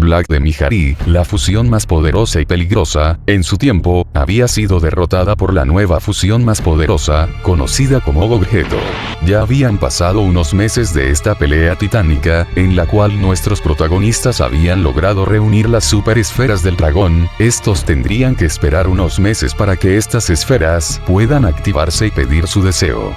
Black de Mihari, la fusión más poderosa y peligrosa, en su tiempo, había sido derrotada por la nueva fusión más poderosa, conocida como Gogeta. Ya habían pasado unos meses de esta pelea titánica, en la cual nuestros protagonistas habían logrado reunir las super esferas del dragón. Estos tendrían que esperar unos meses para que estas esferas puedan activarse y pedir su deseo.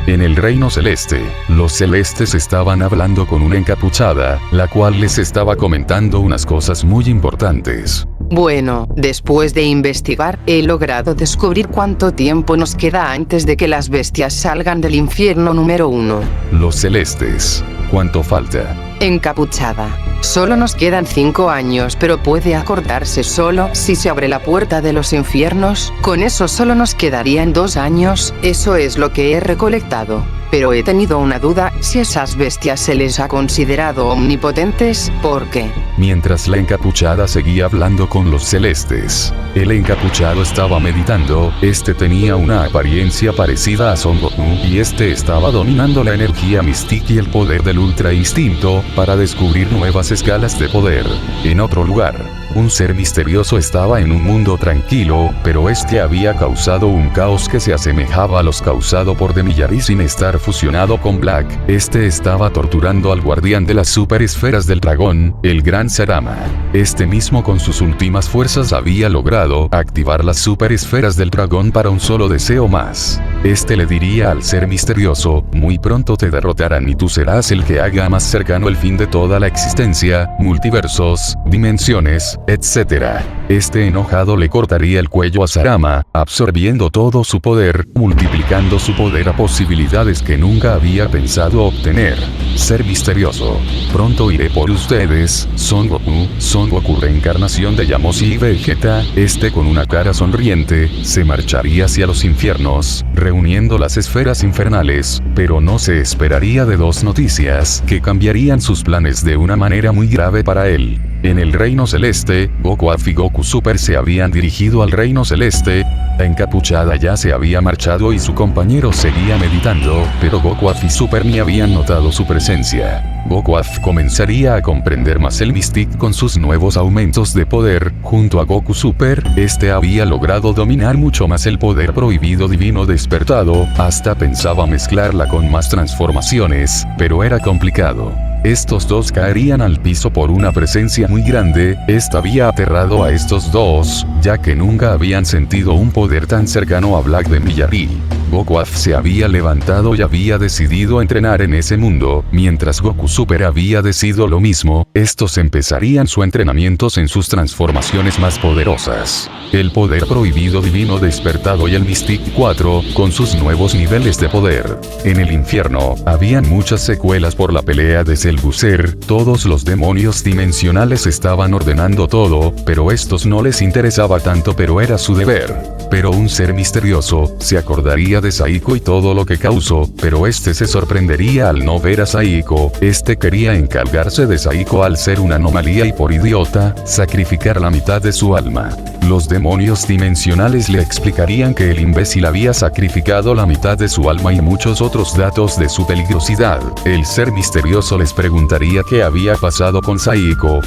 En el reino celeste, los celestes estaban hablando con una encapuchada, la cual les estaba comentando unas cosas muy importantes. Bueno, después de investigar, he logrado descubrir cuánto tiempo nos queda antes de que las bestias salgan del infierno número 1. Los celestes, ¿cuánto falta? Encapuchada. Solo nos quedan 5 años, pero puede acortarse solo si se abre la puerta de los infiernos. Con eso solo nos quedarían 2 años, eso es lo que he recolectado. Pero he tenido una duda, si esas bestias se les ha considerado omnipotentes, ¿por qué? Mientras la encapuchada seguía hablando con los celestes, el encapuchado estaba meditando. Este tenía una apariencia parecida a Son Goku, y este estaba dominando la energía mística y el poder del ultra instinto, para descubrir nuevas escalas de poder. En otro lugar, un ser misterioso estaba en un mundo tranquilo, pero este había causado un caos que se asemejaba a los causado por Demillari sin estar fusionado con Black. Este estaba torturando al guardián de las super esferas del dragón, el gran Sarama. Este mismo con sus últimas fuerzas había logrado activar las super esferas del dragón para un solo deseo más. Este le diría al ser misterioso, muy pronto te derrotarán y tú serás el que haga más cercano el fin de toda la existencia, multiversos, dimensiones, etc. Este enojado le cortaría el cuello a Sarama, absorbiendo todo su poder, multiplicando su poder a posibilidades que nunca había pensado obtener. Ser misterioso. Pronto iré por ustedes, Son Goku reencarnación de Yamoshi y Vegeta. Este con una cara sonriente, se marcharía hacia los infiernos, reuniendo las esferas infernales, pero no se esperaría de 2 noticias que cambiarían sus planes de una manera muy grave para él. En el reino celeste, Goku y Goku Super se habían dirigido al reino celeste. La encapuchada ya se había marchado y su compañero seguía meditando, pero Goku y Super ni habían notado su presencia. Goku comenzaría a comprender más el Mystic con sus nuevos aumentos de poder. Junto a Goku Super, este había logrado dominar mucho más el poder prohibido divino despertado, hasta pensaba mezclarla con más transformaciones, pero era complicado. Estos dos caerían al piso por una presencia muy grande. Esta había aterrado a estos dos, ya que nunca habían sentido un poder tan cercano a Black de Miyagi. Goku se había levantado y había decidido entrenar en ese mundo, mientras Goku Super había decidido lo mismo. Estos empezarían su entrenamiento en sus transformaciones más poderosas. El poder prohibido divino despertado y el Mystic 4, con sus nuevos niveles de poder. En el infierno, habían muchas secuelas por la pelea de Selbuser. Todos los demonios dimensionales estaban ordenando todo, pero estos no les interesaba tanto, pero era su deber. Pero un ser misterioso se acordaría de Saiko y todo lo que causó, pero este se sorprendería al no ver a Saiko. Este quería encargarse de Saiko al ser una anomalía y por idiota, sacrificar la mitad de su alma. Los demonios dimensionales le explicarían que el imbécil había sacrificado la mitad de su alma y muchos otros datos de su peligrosidad. El ser misterioso les preguntaría qué había pasado con Saiko.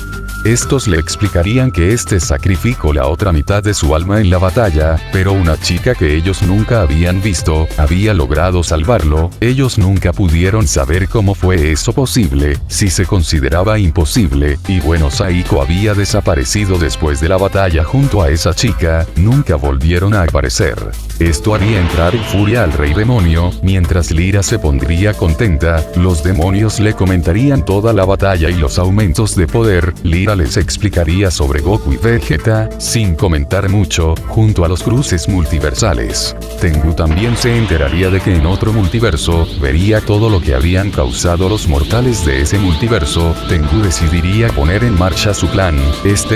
Estos le explicarían que este sacrificó la otra mitad de su alma en la batalla, pero una chica que ellos nunca habían visto, había logrado salvarlo. Ellos nunca pudieron saber cómo fue eso posible, si se consideraba imposible, y bueno, Saiko había desaparecido después de la batalla junto a esa chica, nunca volvieron a aparecer. Esto haría entrar en furia al rey demonio, mientras Lira se pondría contenta. Los demonios le comentarían toda la batalla y los aumentos de poder. Lira les explicaría sobre Goku y Vegeta, sin comentar mucho, junto a los cruces multiversales. Tengu también se enteraría de que en otro multiverso, vería todo lo que habían causado los mortales de ese multiverso. Tengu decidiría poner en marcha su plan,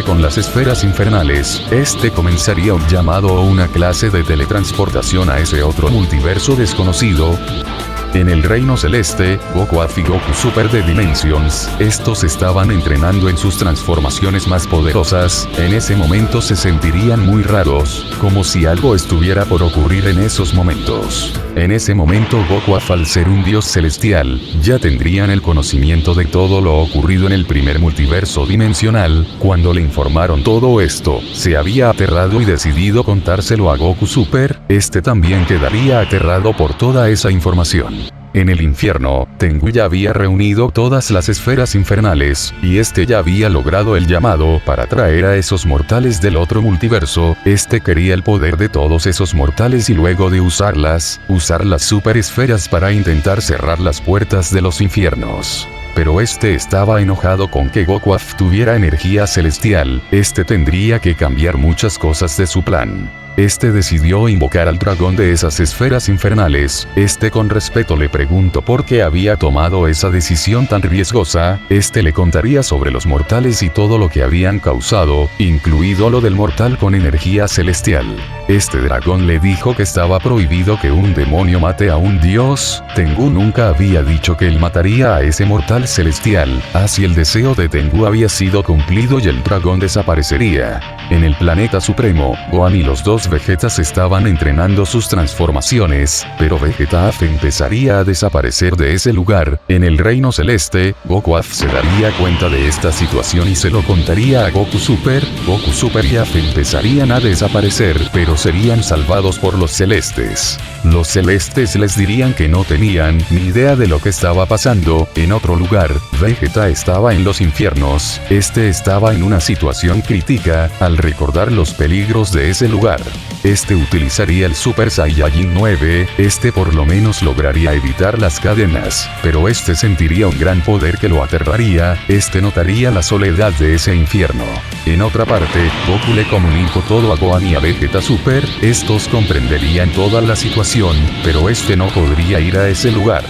con las esferas infernales. Comenzaría un llamado o una clase de teletransportación a ese otro multiverso desconocido. En el reino celeste, Goku y Goku Super de Dimensions, estos estaban entrenando en sus transformaciones más poderosas. En ese momento se sentirían muy raros, como si algo estuviera por ocurrir en esos momentos. En ese momento Goku, al ser un dios celestial, ya tendrían el conocimiento de todo lo ocurrido en el primer multiverso dimensional. Cuando le informaron todo esto, se había aterrado y decidido contárselo a Goku Super. Este también quedaría aterrado por toda esa información. En el infierno, Tengu ya había reunido todas las esferas infernales, y este ya había logrado el llamado para traer a esos mortales del otro multiverso. Este quería el poder de todos esos mortales y luego de usarlas, usar las super esferas para intentar cerrar las puertas de los infiernos. Pero este estaba enojado con que Goku tuviera energía celestial. Este tendría que cambiar muchas cosas de su plan. Este decidió invocar al dragón de esas esferas infernales. Este con respeto le preguntó por qué había tomado esa decisión tan riesgosa. Este le contaría sobre los mortales y todo lo que habían causado, incluido lo del mortal con energía celestial. Este dragón le dijo que estaba prohibido que un demonio mate a un dios. Tengu nunca había dicho que él mataría a ese mortal celestial. Así el deseo de Tengu había sido cumplido y el dragón desaparecería. En el planeta supremo, Gohan y los dos Vegetas estaban entrenando sus transformaciones, pero Vegeta empezaría a desaparecer de ese lugar. En el reino celeste, Goku se daría cuenta de esta situación y se lo contaría a Goku Super. Goku Super y empezarían a desaparecer, pero serían salvados por los celestes. Los celestes les dirían que no tenían ni idea de lo que estaba pasando. En otro lugar, Vegeta estaba en los infiernos. Este estaba en una situación crítica al recordar los peligros de ese lugar. Este utilizaría el Super Saiyajin 9, este por lo menos lograría evitar las cadenas, pero este sentiría un gran poder que lo aterraría. Este notaría la soledad de ese infierno. En otra parte, Goku le comunicó todo a Gohan y a Vegeta Super. Estos comprenderían toda la situación, pero este no podría ir a ese lugar.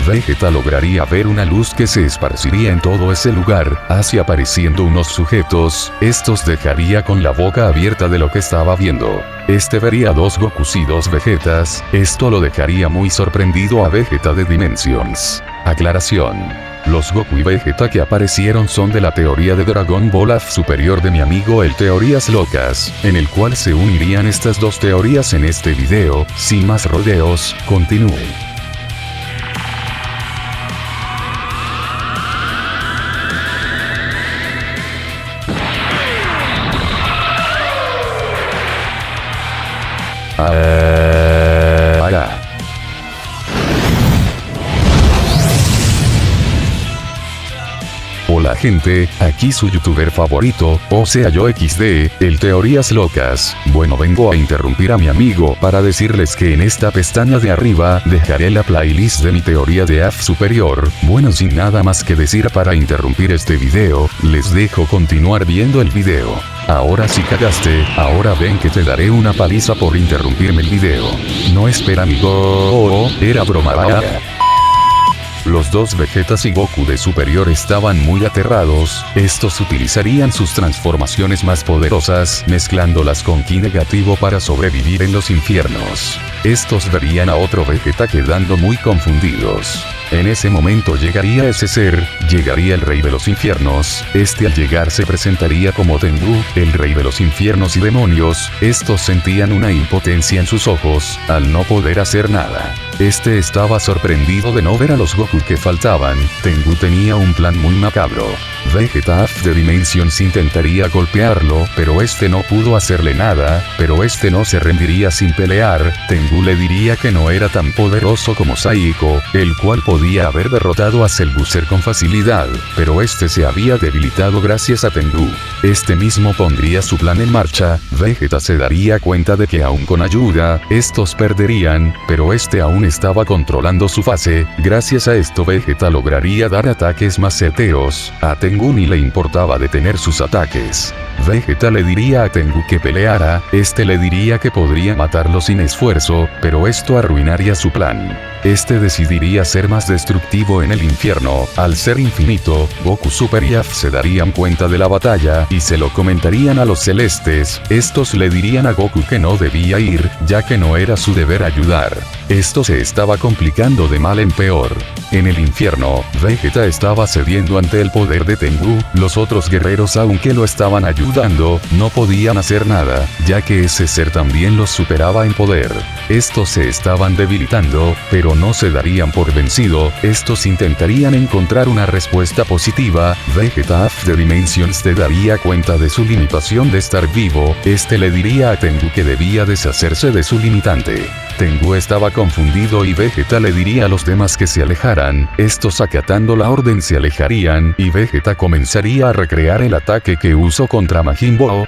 Vegeta lograría ver una luz que se esparciría en todo ese lugar, así apareciendo unos sujetos. Estos dejaría con la boca abierta de lo que estaba viendo. Este vería dos Gokus y dos Vegetas. Esto lo dejaría muy sorprendido a Vegeta de Dimensions. Aclaración: los Goku y Vegeta que aparecieron son de la teoría de Dragon Ball AF superior de mi amigo el Teorías Locas, en el cual se unirían estas dos teorías en este video. Sin más rodeos, continúe. Hola gente, aquí su youtuber favorito, o sea yo XD, el Teorías Locas. Bueno, vengo a interrumpir a mi amigo para decirles que en esta pestaña de arriba dejaré la playlist de mi teoría de AF superior. Bueno, sin nada más que decir para interrumpir este video, les dejo continuar viendo el video. Ahora sí cagaste, ahora ven que te daré una paliza por interrumpirme el video. No espera amigo, era broma. Los dos Vegetas y Goku de superior estaban muy aterrados. Estos utilizarían sus transformaciones más poderosas, mezclándolas con ki negativo para sobrevivir en los infiernos. Estos verían a otro Vegeta quedando muy confundidos. En ese momento llegaría ese ser, llegaría el rey de los infiernos. Este al llegar se presentaría como Tengu, el rey de los infiernos y demonios. Estos sentían una impotencia en sus ojos, al no poder hacer nada. Este estaba sorprendido de no ver a los Goku que faltaban. Tengu tenía un plan muy macabro. Vegeta de Dimensions intentaría golpearlo, pero este no pudo hacerle nada, pero este no se rendiría sin pelear. Tengu le diría que no era tan poderoso como Saiko, el cual podía haber derrotado a Cell Booster con facilidad, pero este se había debilitado gracias a Tengu. Este mismo pondría su plan en marcha. Vegeta se daría cuenta de que aún con ayuda, estos perderían, pero este aún estaba controlando su fase. Gracias a esto Vegeta lograría dar ataques más certeros. A Tengu ni le importaba detener sus ataques. Vegeta le diría a Tengu que peleara, este le diría que podría matarlo sin esfuerzo, pero esto arruinaría su plan. Este decidiría ser más destructivo en el infierno. Al ser infinito, Goku Super y AF se darían cuenta de la batalla y se lo comentarían a los celestes. Estos le dirían a Goku que no debía ir, ya que no era su deber ayudar. Esto se estaba complicando de mal en peor. En el infierno, Vegeta estaba cediendo ante el poder de Tengu. Los otros guerreros, aunque lo estaban ayudando, dudando, no podían hacer nada, ya que ese ser también los superaba en poder. Estos se estaban debilitando, pero no se darían por vencido, estos intentarían encontrar una respuesta positiva. Vegeta of the Dimensions se daría cuenta de su limitación de estar vivo, le diría a Tengu que debía deshacerse de su limitante. Tengu estaba confundido y Vegeta le diría a los demás que se alejaran, estos acatando la orden se alejarían y Vegeta comenzaría a recrear el ataque que usó contra Majin Buu,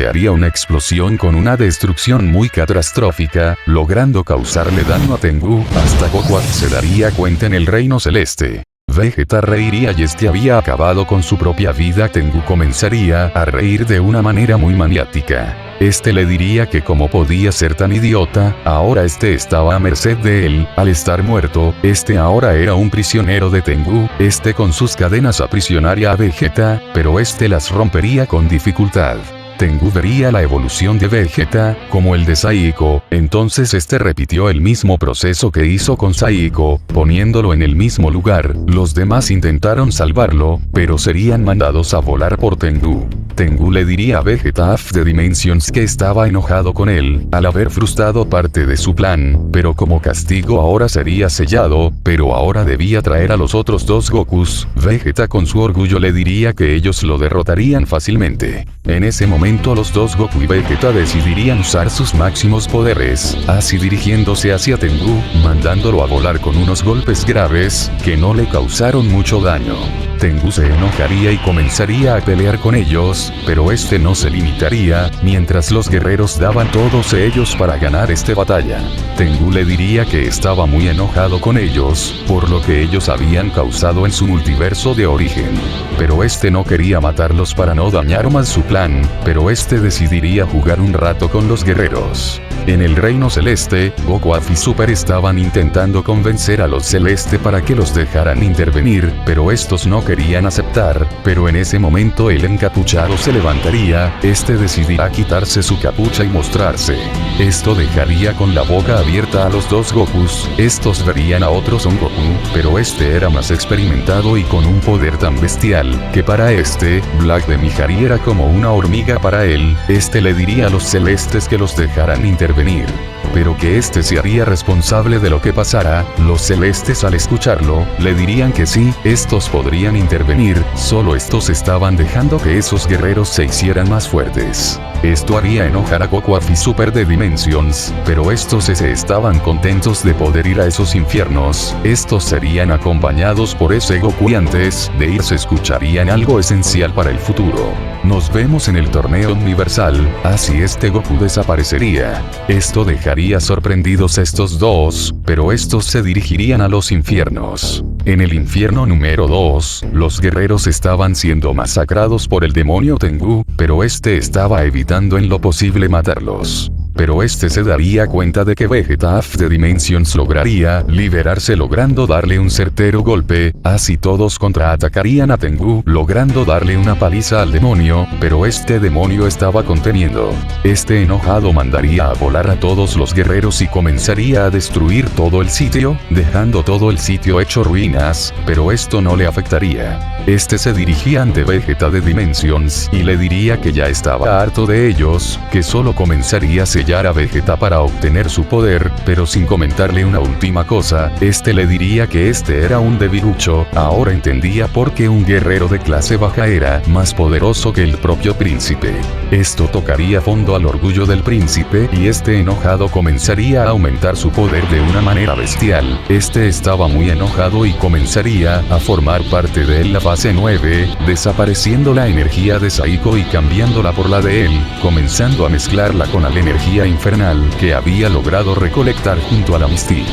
haría una explosión con una destrucción muy catastrófica, logrando causarle daño a Tengu, hasta Goku se daría cuenta en el reino celeste. Vegeta reiría y había acabado con su propia vida. Tengu comenzaría a reír de una manera muy maniática. Le diría que como podía ser tan idiota, ahora estaba a merced de él, al estar muerto, ahora era un prisionero de Tengu, con sus cadenas aprisionaría a Vegeta, pero las rompería con dificultad. Tengu vería la evolución de Vegeta, como el de Saiko, entonces repitió el mismo proceso que hizo con Saiko, poniéndolo en el mismo lugar. Los demás intentaron salvarlo, pero serían mandados a volar por Tengu. Tengu le diría a Vegeta of the Dimensions que estaba enojado con él, al haber frustrado parte de su plan, pero como castigo ahora sería sellado, pero ahora debía traer a los otros dos Gokus. Vegeta con su orgullo le diría que ellos lo derrotarían fácilmente. En ese momento los dos Goku y Vegeta decidirían usar sus máximos poderes, así dirigiéndose hacia Tengu, mandándolo a volar con unos golpes graves, que no le causaron mucho daño. Tengu se enojaría y comenzaría a pelear con ellos, pero no se limitaría, mientras los guerreros daban todos ellos para ganar esta batalla. Tengu le diría que estaba muy enojado con ellos, por lo que ellos habían causado en su multiverso de origen. Pero no quería matarlos para no dañar más su plan, pero decidiría jugar un rato con los guerreros. En el reino celeste, Goku y Super estaban intentando convencer a los celeste para que los dejaran intervenir, pero estos no querían aceptar, pero en ese momento el encapuchado se levantaría, decidirá quitarse su capucha y mostrarse. Esto dejaría con la boca abierta a los dos Gokus, estos verían a otro Son Goku, pero era más experimentado y con un poder tan bestial, que para Black de Mihari era como una hormiga para él. Le diría a los celestes que los dejaran intervenir, pero que se haría responsable de lo que pasara. Los celestes al escucharlo, le dirían que sí, estos podrían intervenir, solo estos estaban dejando que esos guerreros se hicieran más fuertes. Esto haría enojar a Goku y Super de Dimensions, pero estos se estaban contentos de poder ir a esos infiernos. Estos serían acompañados por ese Goku y antes de irse escucharían algo esencial para el futuro. Nos vemos en el torneo universal, así Goku desaparecería. Esto dejaría sorprendidos a estos dos, pero estos se dirigirían a los infiernos. En el infierno número 2, los guerreros estaban siendo masacrados por el demonio Tengu, pero estaba evitando en lo posible matarlos. Pero se daría cuenta de que Vegeta of the Dimensions lograría liberarse logrando darle un certero golpe, así todos contraatacarían a Tengu logrando darle una paliza al demonio, pero demonio estaba conteniendo. Enojado mandaría a volar a todos los guerreros y comenzaría a destruir todo el sitio, dejando todo el sitio hecho ruinas, pero esto no le afectaría. Se dirigía ante Vegeta de Dimensions y le diría que ya estaba harto de ellos, que solo comenzaría a sellar a Vegeta para obtener su poder, pero sin comentarle una última cosa. Le diría que era un debilucho, ahora entendía por qué un guerrero de clase baja era más poderoso que el propio príncipe. Esto tocaría fondo al orgullo del príncipe y enojado comenzaría a aumentar su poder de una manera bestial. Estaba muy enojado y comenzaría a formar parte de él la fase 9, desapareciendo la energía de Saiko y cambiándola por la de él, comenzando a mezclarla con la energía infernal que había logrado recolectar junto a la Mystique.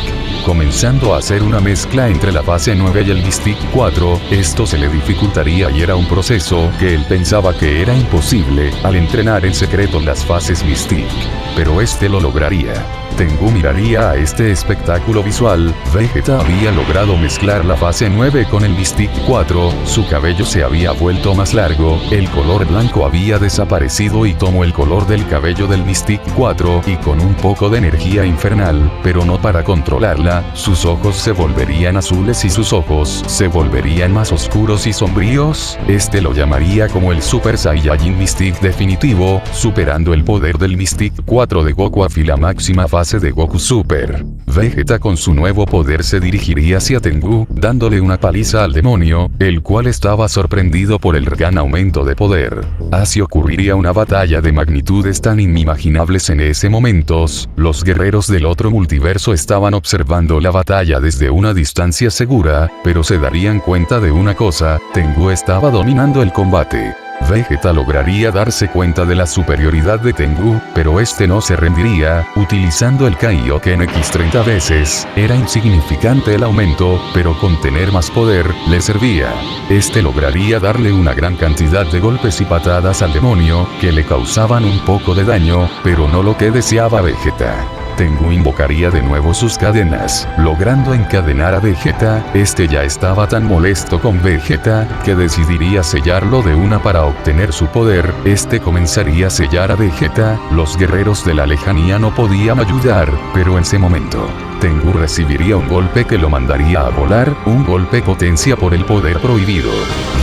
Comenzando a hacer una mezcla entre la fase 9 y el Mystique 4, esto se le dificultaría y era un proceso que él pensaba que era imposible al entrenar en secreto las fases Mystique. Pero lo lograría. Tengu miraría a este espectáculo visual. Vegeta había logrado mezclar la fase 9 con el Mystic 4, su cabello se había vuelto más largo, el color blanco había desaparecido y tomó el color del cabello del Mystic 4 y con un poco de energía infernal, pero no para controlarla, sus ojos se volverían azules y sus ojos se volverían más oscuros y sombríos. Este lo llamaría como el Super Saiyajin Mystic definitivo, superando el poder del Mystic 4 de Goku y la máxima fase de Goku Super. Vegeta con su nuevo poder se dirigiría hacia Tengu, dándole una paliza al demonio, el cual estaba sorprendido por el gran aumento de poder. Así ocurriría una batalla de magnitudes tan inimaginables en ese momento. Los guerreros del otro multiverso estaban observando la batalla desde una distancia segura, pero se darían cuenta de una cosa: Tengu estaba dominando el combate. Vegeta lograría darse cuenta de la superioridad de Tengu, pero este no se rendiría, utilizando el Kaioken X 30 veces, era insignificante el aumento, pero con tener más poder, le servía. Este lograría darle una gran cantidad de golpes y patadas al demonio, que le causaban un poco de daño, pero no lo que deseaba Vegeta. Tengu invocaría de nuevo sus cadenas, logrando encadenar a Vegeta. Este ya estaba tan molesto con Vegeta, que decidiría sellarlo de una para obtener su poder. Este comenzaría a sellar a Vegeta, los guerreros de la lejanía no podían ayudar, pero en ese momento, Tengu recibiría un golpe que lo mandaría a volar, un golpe potencia por el poder prohibido.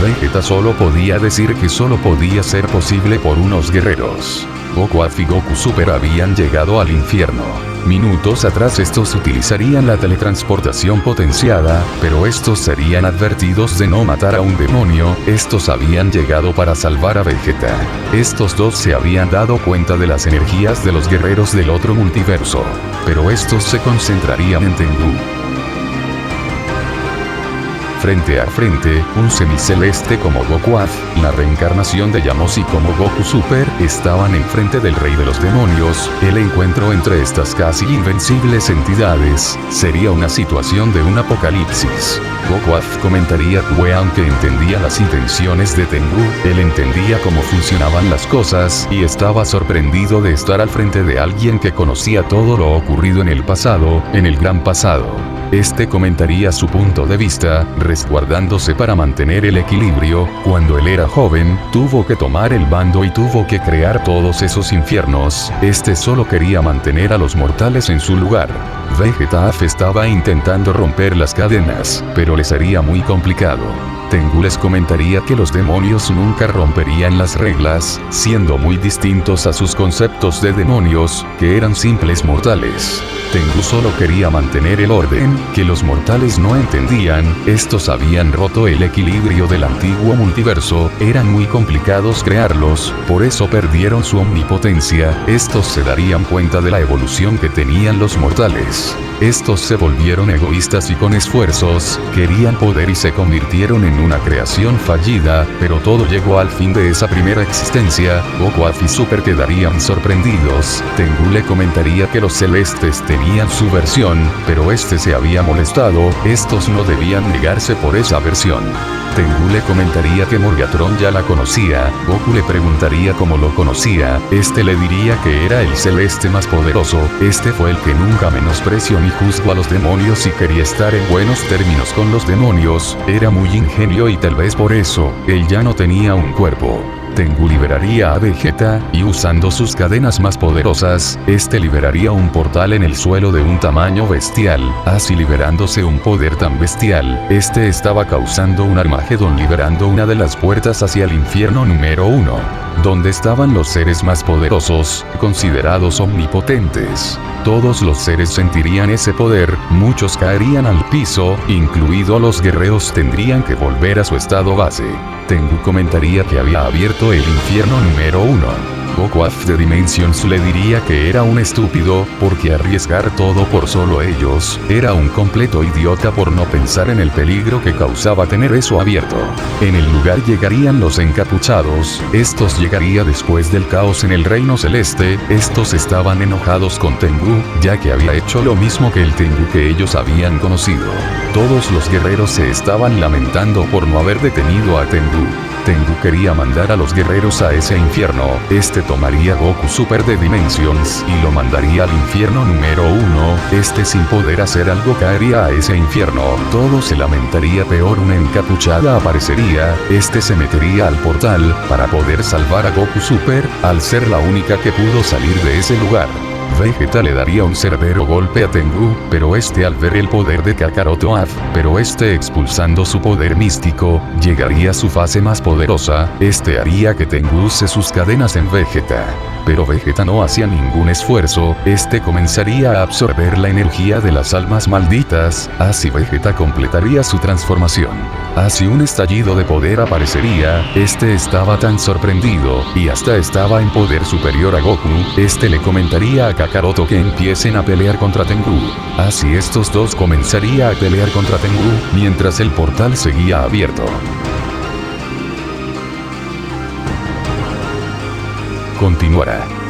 Vegeta solo podía decir que solo podía ser posible por unos guerreros. Goku y Goku Super habían llegado al infierno. Minutos atrás estos utilizarían la teletransportación potenciada, pero estos serían advertidos de no matar a un demonio. Estos habían llegado para salvar a Vegeta. Estos dos se habían dado cuenta de las energías de los guerreros del otro multiverso, pero estos se concentrarían en Tengu. Frente a frente, un semiceleste como Goku, la reencarnación de Yamoshi como Goku Super, estaban enfrente del rey de los demonios. El encuentro entre estas casi invencibles entidades sería una situación de un apocalipsis. Goku comentaría que aunque entendía las intenciones de Tengu, él entendía cómo funcionaban las cosas y estaba sorprendido de estar al frente de alguien que conocía todo lo ocurrido en el pasado, en el gran pasado. Este comentaría su punto de vista, resguardándose para mantener el equilibrio. Cuando él era joven, tuvo que tomar el bando y tuvo que crear todos esos infiernos. Este solo quería mantener a los mortales en su lugar. Vegeta estaba intentando romper las cadenas, pero le sería muy complicado. Tengu les comentaría que los demonios nunca romperían las reglas, siendo muy distintos a sus conceptos de demonios, que eran simples mortales. Tengu solo quería mantener el orden, que los mortales no entendían. Estos habían roto el equilibrio del antiguo multiverso, eran muy complicados crearlos, por eso perdieron su omnipotencia. Estos se darían cuenta de la evolución que tenían los mortales. Estos se volvieron egoístas y con esfuerzos, querían poder y se convirtieron en una creación fallida, pero todo llegó al fin de esa primera existencia. Goku y Super quedarían sorprendidos. Tengu le comentaría que los celestes tenían su versión, pero este se había molestado. Estos no debían negarse por esa versión. Tengu le comentaría que Morgatron ya la conocía. Goku le preguntaría cómo lo conocía. Este le diría que era el celeste más poderoso. Este fue el que nunca menospreció ni juzgó a los demonios y quería estar en buenos términos con los demonios. Era muy ingenio y tal vez por eso, él ya no tenía un cuerpo. Tengu liberaría a Vegeta, y usando sus cadenas más poderosas, este liberaría un portal en el suelo de un tamaño bestial. Así liberándose un poder tan bestial, este estaba causando un Armagedón liberando una de las puertas hacia el infierno número 1, donde estaban los seres más poderosos, considerados omnipotentes. Todos los seres sentirían ese poder, muchos caerían al piso, incluido los guerreros tendrían que volver a su estado base. Tengu comentaría que había abierto el infierno número 1. Goku de Dimensions le diría que era un estúpido, porque arriesgar todo por solo ellos, era un completo idiota por no pensar en el peligro que causaba tener eso abierto. En el lugar llegarían los encapuchados, estos llegaría después del caos en el reino celeste. Estos estaban enojados con Tengu, ya que había hecho lo mismo que el Tengu que ellos habían conocido. Todos los guerreros se estaban lamentando por no haber detenido a Tengu. Tengu quería mandar a los guerreros a ese infierno. Este tomaría Goku Super de Dimensions y lo mandaría al infierno número 1. Este sin poder hacer algo caería a ese infierno. Todo se lamentaría, peor una encapuchada aparecería. Este se metería al portal para poder salvar a Goku Super, al ser la única que pudo salir de ese lugar. Vegeta le daría un severo golpe a Tengu, pero este al ver el poder de Kakaroto Af, pero este expulsando su poder místico, llegaría a su fase más poderosa. Este haría que Tengu use sus cadenas en Vegeta. Pero Vegeta no hacía ningún esfuerzo, este comenzaría a absorber la energía de las almas malditas, así Vegeta completaría su transformación. Así un estallido de poder aparecería, este estaba tan sorprendido, y hasta estaba en poder superior a Goku, este le comentaría a Kakaroto que empiecen a pelear contra Tengu. Así estos dos comenzaría a pelear contra Tengu, mientras el portal seguía abierto. Continuará.